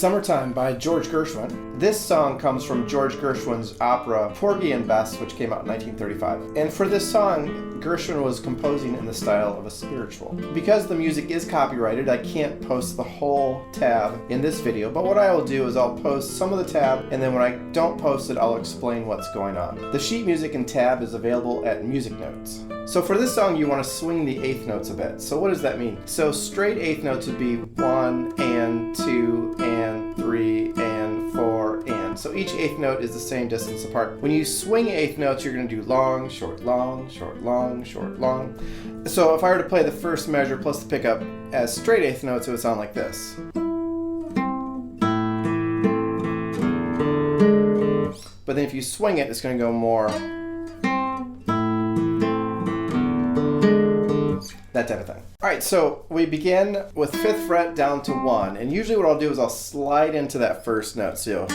Summertime by George Gershwin. This song comes from George Gershwin's opera Porgy and Bess, which came out in 1935. And for this song, Gershwin was composing in the style of a spiritual. Because the music is copyrighted, I can't post the whole tab in this video, but what I will do is I'll post some of the tab, and then when I don't post it, I'll explain what's going on. The sheet music and tab is available at Music Notes. So for this song, you want to swing the eighth notes a bit. So what does that mean? So straight eighth notes would be 1 and 2 and 3 and 4 and. So each eighth note is the same distance apart. When you swing eighth notes, you're going to do long, short, long, short, long, short, long. So if I were to play the first measure plus the pickup as straight eighth notes, it would sound like this. But then if you swing it, it's going to go more. That type of thing. All right, so we begin with 5th fret down to 1, and usually what I'll do is I'll slide into that first note, so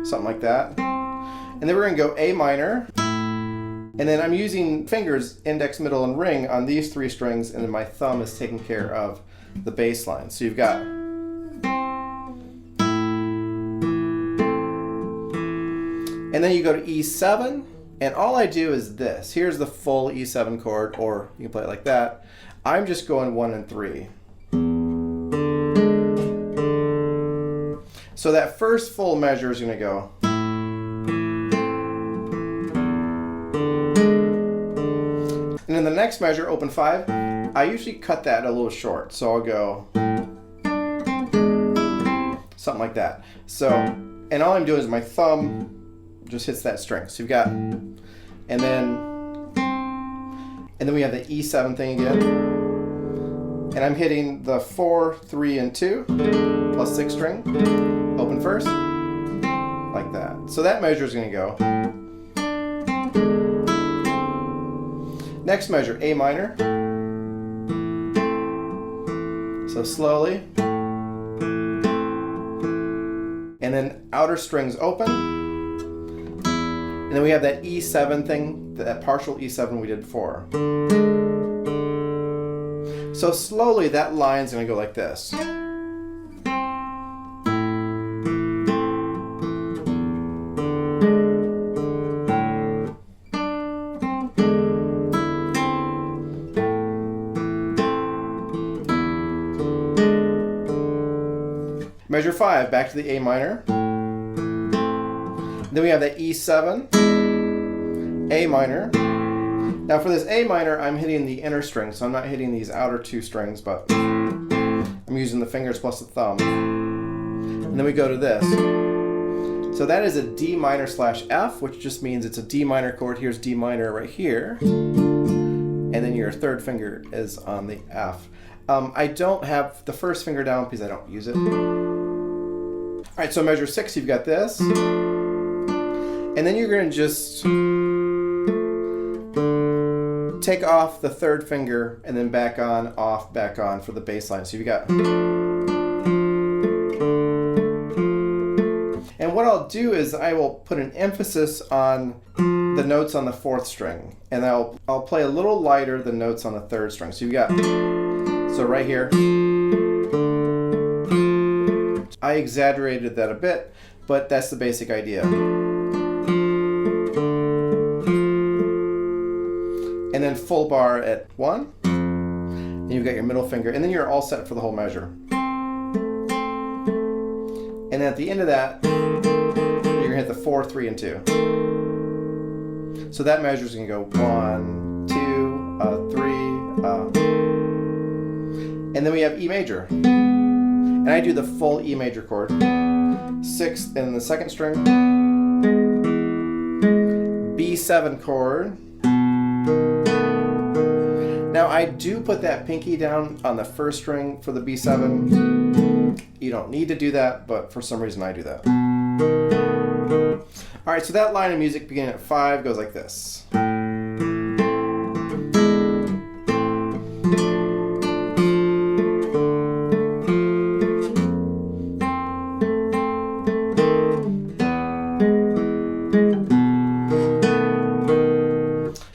something like that. And then we're going to go A minor, and then I'm using fingers, index, middle, and ring on these 3 strings, and then my thumb is taking care of the bass line. So you've got, and then you go to E7, and all I do is this. Here's the full E7 chord, or you can play it like that. I'm just going 1 and 3. So that first full measure is going to go. And then the next measure, open 5, I usually cut that a little short. So I'll go something like that. So, and all I'm doing is my thumb just hits that string. So you've got, and then we have the E7 thing again. And I'm hitting the 4, 3, and 2 plus 6 string, open first, like that. So that measure is going to go. Next measure, A minor. So slowly. And then outer strings open. And then we have that E7 thing, that partial E7 we did before. So slowly that line's going to go like this. Measure 5, back to the A minor. Then we have the E7, A minor. Now for this A minor, I'm hitting the inner string, so I'm not hitting these outer 2 strings, but I'm using the fingers plus the thumb. And then we go to this. So that is a D minor / F, which just means it's a D minor chord. Here's D minor right here. And then your third finger is on the F. I don't have the first finger down because I don't use it. All right, so measure 6, you've got this. And then you're going to just take off the third finger and then back on, off, back on for the bass line. So you've got. And what I'll do is I will put an emphasis on the notes on the 4th string, and I'll play a little lighter the notes on the 3rd string. So you've got, so right here, I exaggerated that a bit, but that's the basic idea. And then full bar at 1, and you've got your middle finger, and then you're all set for the whole measure. And then at the end of that, you're gonna hit the 4, 3, and 2. So that measure is gonna go 1, 2, 3, and then we have E major. And I do the full E major chord, 6th in the 2nd string, B7 chord. Now I do put that pinky down on the 1st string for the B7. You don't need to do that, but for some reason I do that. All right, so that line of music beginning at 5 goes like this.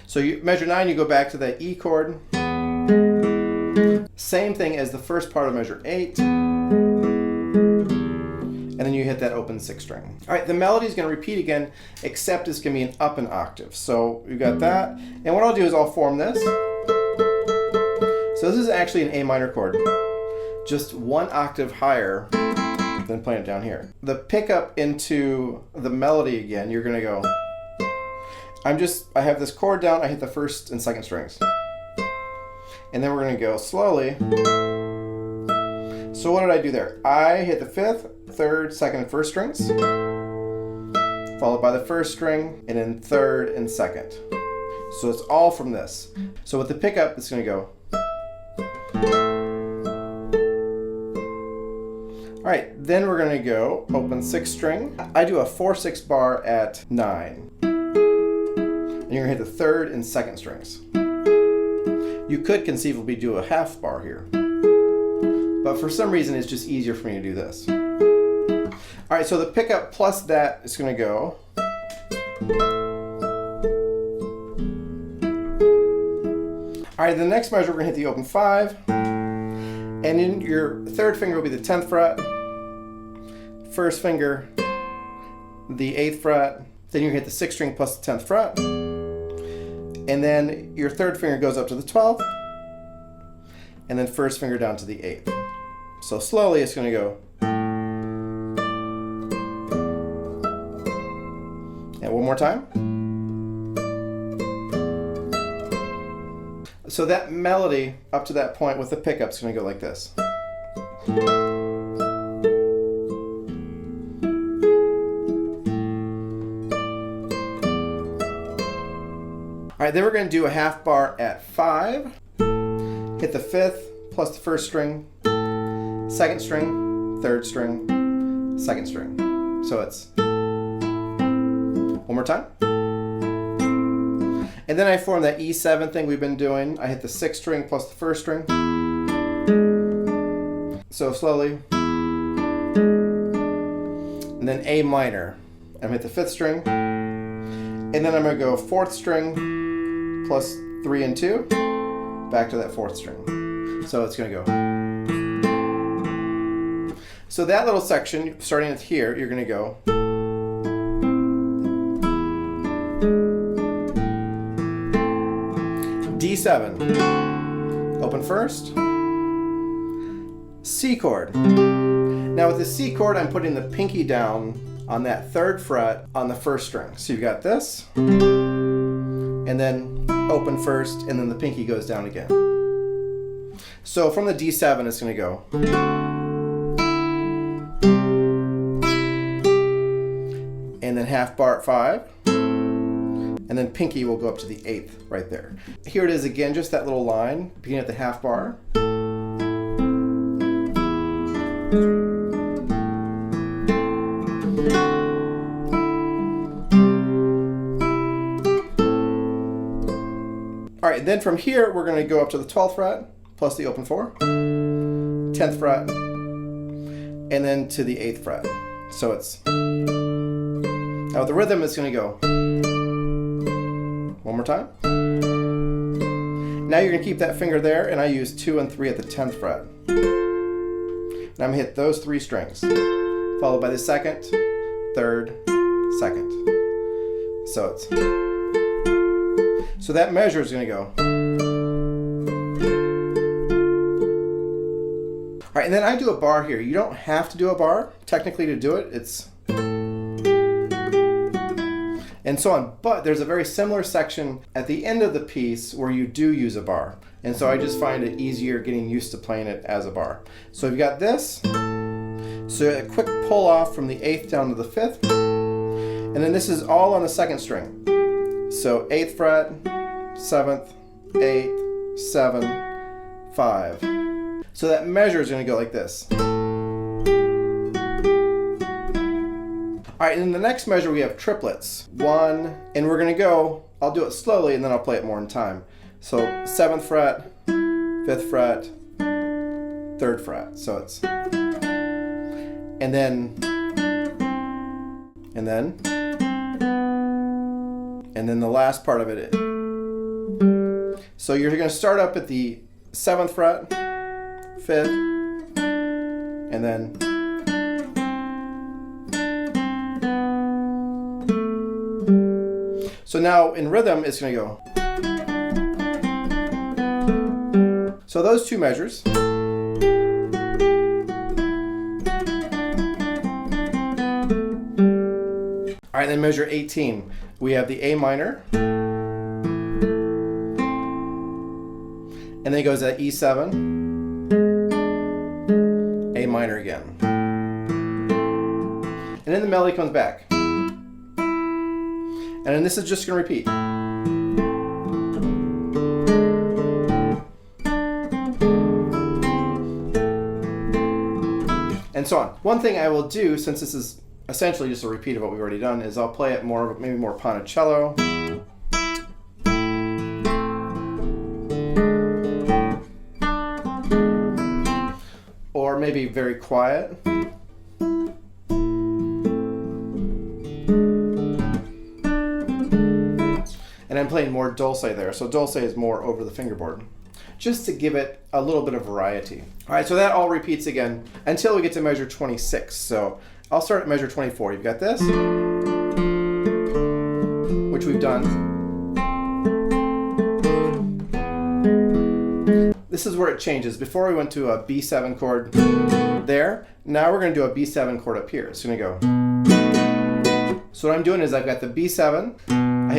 So you measure 9, you go back to that E chord. Same thing as the first part of measure 8. And and then you hit that open 6th string. All right, the melody is going to repeat again, except it's going to be an up an octave. So we've got that, and what I'll do is I'll form this. So this is actually an A minor chord, just 1 octave higher than playing it down here. The pickup into the melody again, you're going to go, I have this chord down, I hit the 1st and 2nd strings. And then we're going to go slowly. So what did I do there? I hit the 5th, 3rd, 2nd, and 1st strings, followed by the 1st string, and then 3rd and 2nd. So it's all from this. So with the pickup, it's going to go. All right, then we're going to go open 6th string. I do a 4/6 bar at 9. And you're going to hit the 3rd and 2nd strings. You could conceivably do a half bar here, but for some reason it's just easier for me to do this. All right, so the pickup plus that is going to go. All right, the next measure we're going to hit the open 5, and in your 3rd finger will be the 10th fret, 1st finger, the 8th fret, then you hit the 6th string plus the 10th fret, and then your 3rd finger goes up to the 12th, and then 1st finger down to the 8th. So slowly it's going to go. And one more time. So that melody up to that point with the pickup is going to go like this. All right, then we're going to do a half bar at 5. Hit the 5th plus the 1st string, 2nd string, 3rd string, 2nd string. So it's one more time. And then I form that E7 thing we've been doing. I hit the 6th string plus the 1st string. So slowly. And then A minor. I'm hit the 5th string. And then I'm going to go 4th string plus 3 and 2. Back to that 4th string. So it's going to go. So that little section, starting at here, you're going to go. D7, open 1st, C chord. Now with the C chord, I'm putting the pinky down on that 3rd fret on the 1st string. So you've got this, and then open 1st, and then the pinky goes down again. So from the D7, it's going to go. And then half bar at 5. And then pinky will go up to the 8th right there. Here it is again, just that little line, beginning at the half bar. All right, then from here, we're going to go up to the 12th fret, plus the open 4, 10th fret, and then to the 8th fret. So it's, now the rhythm is going to go. One more time. Now you're going to keep that finger there, and I use 2 and 3 at the 10th fret. And I'm going to hit those 3 strings, followed by the 2nd, 3rd, 2nd. So it's, so that measure is going to go. All right, and then I do a bar here. You don't have to do a bar, technically, to do it. It's and so on. But there's a very similar section at the end of the piece where you do use a bar. And so I just find it easier getting used to playing it as a bar. So you've got this. So a quick pull off from the 8th down to the 5th. And then this is all on the 2nd string. So 8th fret, 7th, 8th, 7, 5. So that measure is going to go like this. All right, and in the next measure we have triplets. 1, and we're going to go, I'll do it slowly and then I'll play it more in time. So 7th fret, 5th fret, 3rd fret. So it's, and then the last part of it. So you're going to start up at the 7th fret, 5th, and then So now in rhythm, it's going to go. So those two measures. All right, then measure 18. We have the A minor. And then it goes at E7, A minor again. And then the melody comes back. And then this is just going to repeat. And so on. One thing I will do, since this is essentially just a repeat of what we've already done, is I'll play it more, maybe more Ponticello. Or maybe very quiet. And I'm playing more dulce there. So dulce is more over the fingerboard, just to give it a little bit of variety. All right, so that all repeats again until we get to measure 26. So I'll start at measure 24. You've got this, which we've done. This is where it changes. Before we went to a B7 chord there. Now we're going to do a B7 chord up here. It's going to go. So what I'm doing is I've got the B7. I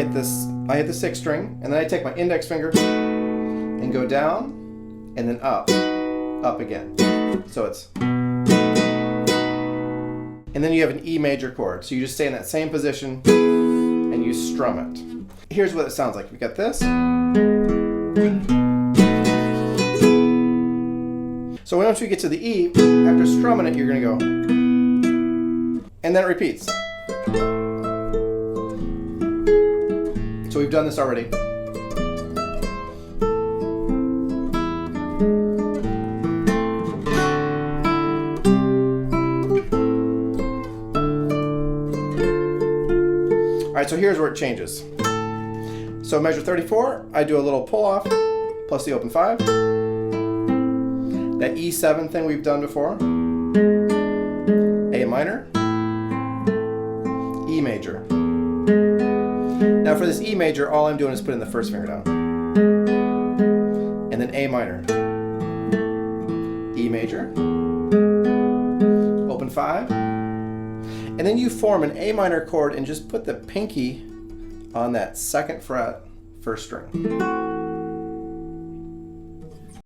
hit the 6th string, and then I take my index finger and go down, and then up again. So it's. And then you have an E major chord. So you just stay in that same position and you strum it. Here's what it sounds like. We got this. So once we get to the E, after strumming it, you're going to go. And then it repeats. So we've done this already. All right, so here's where it changes. So measure 34, I do a little pull off plus the open 5. That E7 thing we've done before. A minor. E major. Now for this E major, all I'm doing is putting the first finger down. And then A minor. E major. Open 5. And then you form an A minor chord and just put the pinky on that 2nd fret, 1st string.